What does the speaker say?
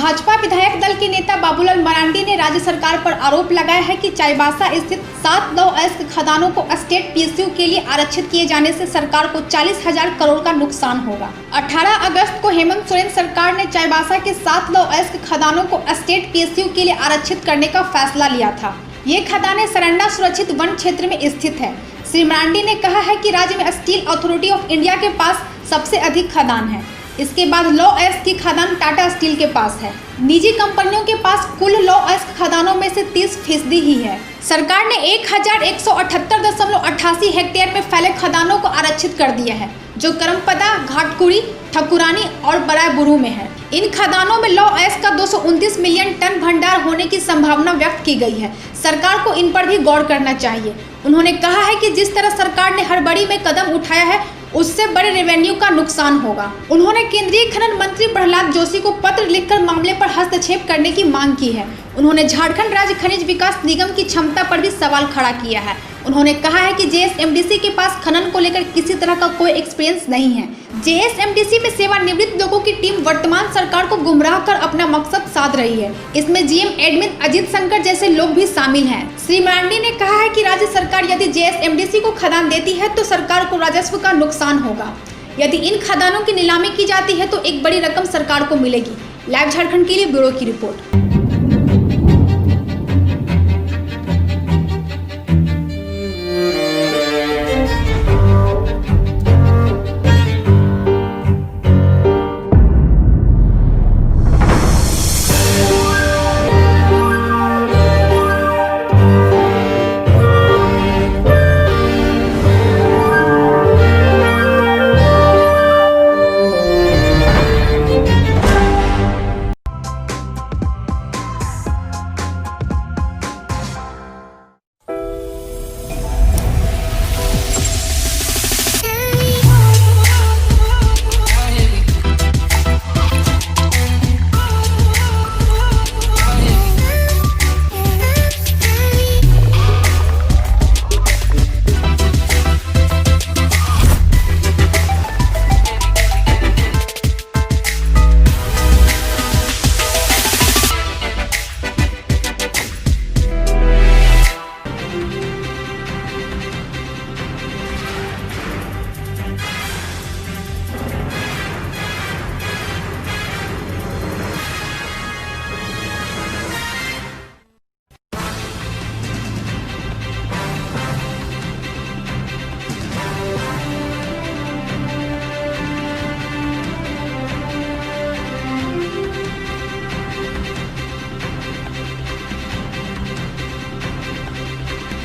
भाजपा विधायक दल के नेता बाबूलाल मरांडी ने राज्य सरकार पर आरोप लगाया है कि चाईबासा स्थित 7 लौह अयस्क खदानों को स्टेट पीएसयू के लिए आरक्षित किए जाने से सरकार को 40,000 करोड़ का नुकसान होगा। 18 अगस्त को हेमंत सोरेन सरकार ने चाईबासा के 7 लौह अयस्क खदानों को स्टेट पीएसयू के लिए आरक्षित करने का फैसला लिया था। ये खदानें सरंडा सुरक्षित वन क्षेत्र में स्थित है। श्री मरांडी ने कहा है कि राज्य में स्टील अथॉरिटी ऑफ इंडिया के पास सबसे अधिक खदान है। इसके बाद लौह अयस्क की खदान टाटा स्टील के पास है। निजी कंपनियों के पास कुल लौह अयस्क खदानों में से 30% ही है। सरकार ने 1178.88 हेक्टेयर में फैले खदानों को आरक्षित कर दिया है, जो करमपदा, घाटकुड़ी, ठकुरानी और बरायबुरु में है। इन खदानों में लौह अयस्क का 229 मिलियन टन भंडार होने की संभावना व्यक्त की गई है। सरकार को इन पर भी गौर करना चाहिए। उन्होंने कहा है कि जिस तरह सरकार ने हड़बड़ी में कदम उठाया है, उससे बड़े रेवेन्यू का नुकसान होगा। उन्होंने केंद्रीय खनन मंत्री प्रहलाद जोशी को पत्र लिखकर मामले पर हस्तक्षेप करने की मांग की है। उन्होंने झारखंड राज्य खनिज विकास निगम की क्षमता पर भी सवाल खड़ा किया है। उन्होंने कहा है कि जेएसएमडीसी के पास खनन को लेकर किसी तरह का कोई एक्सपीरियंस नहीं है। जेएसएमडीसी में सेवानिवृत्त लोगों की टीम वर्तमान सरकार को गुमराह कर अपना मकसद साध रही है। इसमें जीएम एडमिन अजीत शंकर जैसे लोग भी शामिल हैं। श्री मरांडी ने कहा है कि राज्य सरकार यदि जेएसएमडीसी को खदान देती है तो सरकार को राजस्व का नुकसान होगा। यदि इन खदानों की नीलामी की जाती है तो एक बड़ी रकम सरकार को मिलेगी। लाइव झारखंड के लिए ब्यूरो की रिपोर्ट।